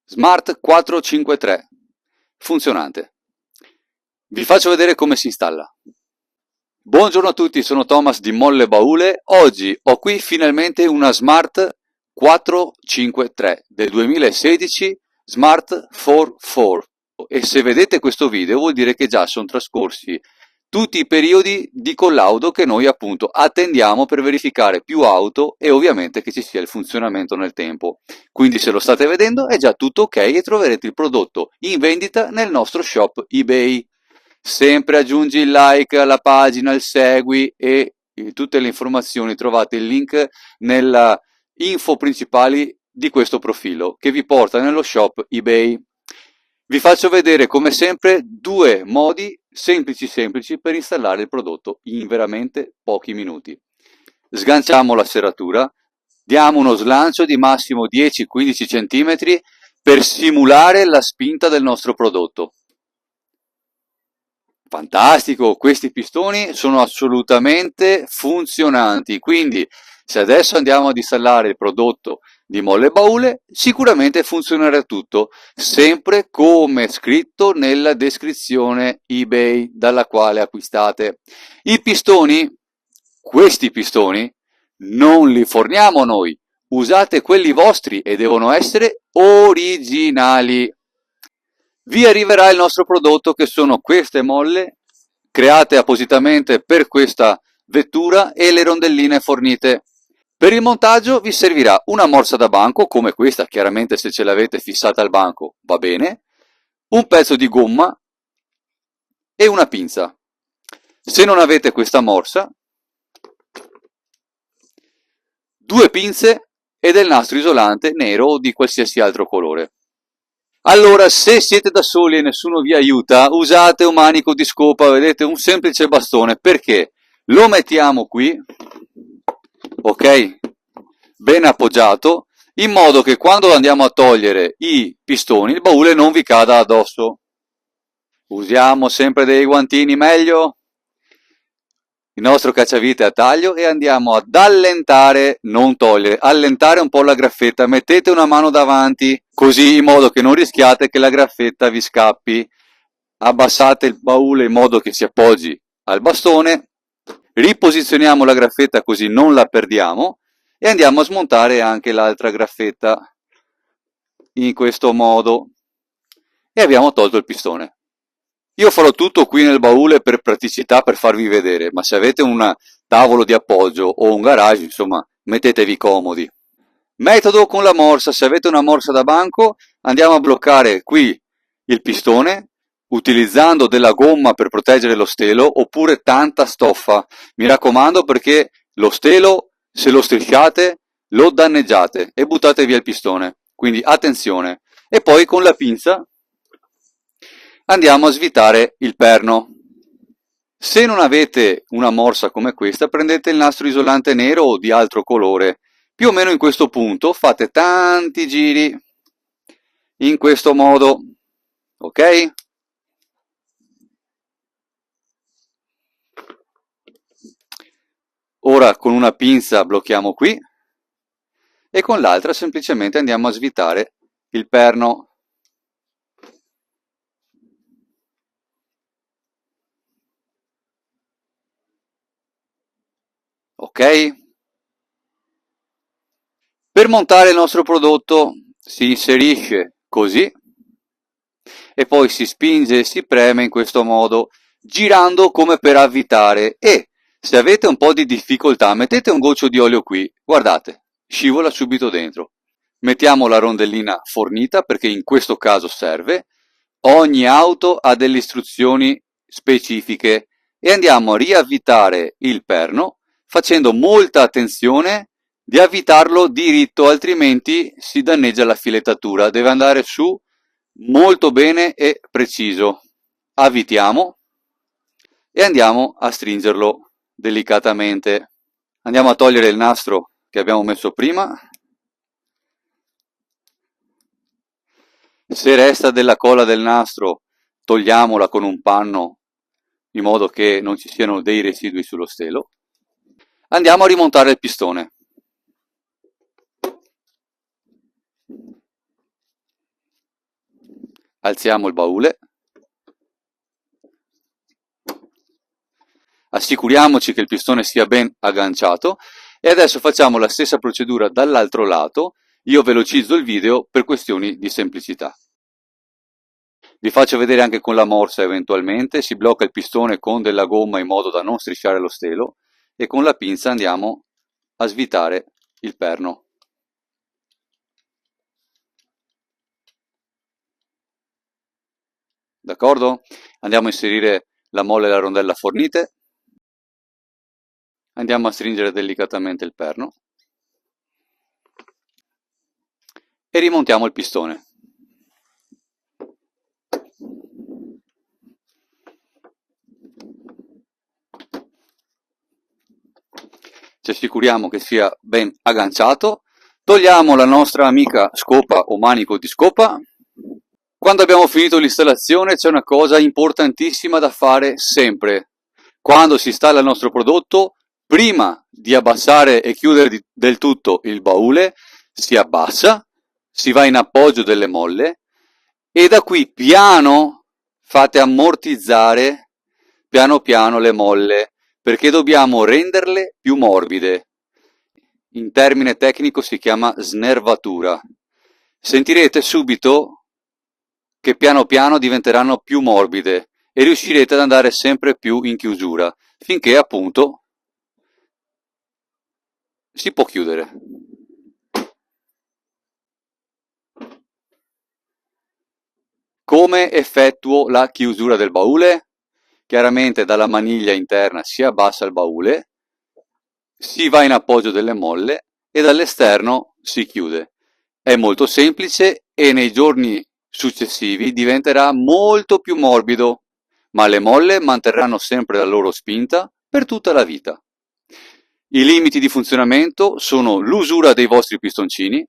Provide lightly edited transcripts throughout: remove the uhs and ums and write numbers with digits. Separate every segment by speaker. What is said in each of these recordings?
Speaker 1: Smart 453, funzionante. Vi faccio vedere come si installa. Buongiorno a tutti, sono Thomas di Molle Baule. Oggi ho qui finalmente una Smart 453 del 2016, Smart 44. E se vedete questo video vuol dire che già sono trascorsi tutti i periodi di collaudo che noi appunto attendiamo per verificare più auto e ovviamente che ci sia il funzionamento nel tempo. Quindi se lo state vedendo è già tutto ok e troverete il prodotto in vendita nel nostro shop eBay. Sempre aggiungi il like alla pagina, il segui e tutte le informazioni trovate il link nella info principali di questo profilo che vi porta nello shop eBay. Vi faccio vedere come sempre due modi semplici per installare il prodotto in veramente pochi minuti. Sganciamo la serratura, diamo uno slancio di massimo 10-15 cm per simulare la spinta del nostro prodotto. Fantastico, questi pistoni sono assolutamente funzionanti, quindi se adesso andiamo ad installare il prodotto di Molle Baule sicuramente funzionerà tutto, sempre come scritto nella descrizione eBay dalla quale acquistate. I pistoni, questi pistoni, non li forniamo noi, usate quelli vostri e devono essere originali. Vi arriverà il nostro prodotto che sono queste molle create appositamente per questa vettura e le rondelline fornite. Per il montaggio vi servirà una morsa da banco come questa, chiaramente se ce l'avete fissata al banco va bene, un pezzo di gomma e una pinza. Se non avete questa morsa, due pinze e del nastro isolante nero o di qualsiasi altro colore. Allora, se siete da soli e nessuno vi aiuta, usate un manico di scopa, vedete, un semplice bastone, perché lo mettiamo qui, ok, ben appoggiato, in modo che quando andiamo a togliere i pistoni, il baule non vi cada addosso. Usiamo sempre dei guantini meglio, il nostro cacciavite a taglio e andiamo ad allentare, non togliere, allentare un po' la graffetta, mettete una mano davanti, così in modo che non rischiate che la graffetta vi scappi. Abbassate il baule in modo che si appoggi al bastone, riposizioniamo la graffetta così non la perdiamo e andiamo a smontare anche l'altra graffetta in questo modo e abbiamo tolto il pistone. Io farò tutto qui nel baule per praticità, per farvi vedere, ma se avete un tavolo di appoggio o un garage, insomma, mettetevi comodi. Metodo con la morsa: se avete una morsa da banco, andiamo a bloccare qui il pistone, utilizzando della gomma per proteggere lo stelo, oppure tanta stoffa. Mi raccomando, perché lo stelo, se lo strisciate, lo danneggiate e buttate via il pistone. Quindi attenzione. E poi con la pinza andiamo a svitare il perno. Se non avete una morsa come questa, prendete il nastro isolante nero o di altro colore. Più o meno in questo punto fate tanti giri in questo modo, ok? Ora con una pinza blocchiamo qui e con l'altra semplicemente andiamo a svitare il perno. Ok? Per montare il nostro prodotto si inserisce così e poi si spinge e si preme in questo modo, girando come per avvitare, e se avete un po' di difficoltà mettete un goccio di olio qui, guardate, scivola subito dentro. Mettiamo la rondellina fornita perché in questo caso serve. Ogni auto ha delle istruzioni specifiche e andiamo a riavvitare il perno facendo molta attenzione di avvitarlo diritto, altrimenti si danneggia la filettatura. Deve andare su molto bene e preciso. Avvitiamo e andiamo a stringerlo delicatamente. Andiamo a togliere il nastro che abbiamo messo prima. Se resta della colla del nastro, togliamola con un panno in modo che non ci siano dei residui sullo stelo. Andiamo a rimontare il pistone. alziamo il baule, assicuriamoci che il pistone sia ben agganciato e adesso facciamo la stessa procedura dall'altro lato. Io velocizzo il video per questioni di semplicità. Vi faccio vedere anche con la morsa eventualmente, si blocca il pistone con della gomma in modo da non strisciare lo stelo e con la pinza andiamo a svitare il perno. D'accordo? Andiamo a inserire la molla e la rondella fornite, andiamo a stringere delicatamente il perno e rimontiamo il pistone. Ci assicuriamo che sia ben agganciato, togliamo la nostra amica scopa o manico di scopa. Quando abbiamo finito l'installazione c'è una cosa importantissima da fare sempre. Quando si installa il nostro prodotto, prima di abbassare e chiudere del tutto il baule, si abbassa, si va in appoggio delle molle e da qui piano fate ammortizzare piano piano le molle, perché dobbiamo renderle più morbide. In termine tecnico si chiama snervatura. Sentirete subito che piano piano diventeranno più morbide e riuscirete ad andare sempre più in chiusura, finché appunto si può chiudere. Come effettuo la chiusura del baule? Chiaramente dalla maniglia interna si abbassa il baule, si va in appoggio delle molle e dall'esterno si chiude. È molto semplice e nei giorni successivi diventerà molto più morbido, ma le molle manterranno sempre la loro spinta per tutta la vita. I limiti di funzionamento sono l'usura dei vostri pistoncini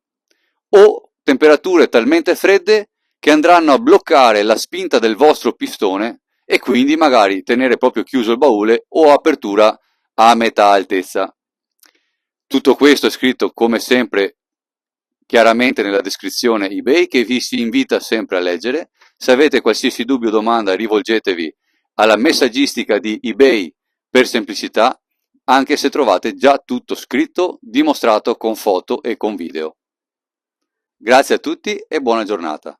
Speaker 1: o temperature talmente fredde che andranno a bloccare la spinta del vostro pistone e quindi magari tenere proprio chiuso il baule o apertura a metà altezza. Tutto questo è scritto come sempre chiaramente nella descrizione eBay, che vi si invita sempre a leggere. Se avete qualsiasi dubbio o domanda rivolgetevi alla messaggistica di eBay per semplicità, anche se trovate già tutto scritto, dimostrato con foto e con video. Grazie a tutti e buona giornata.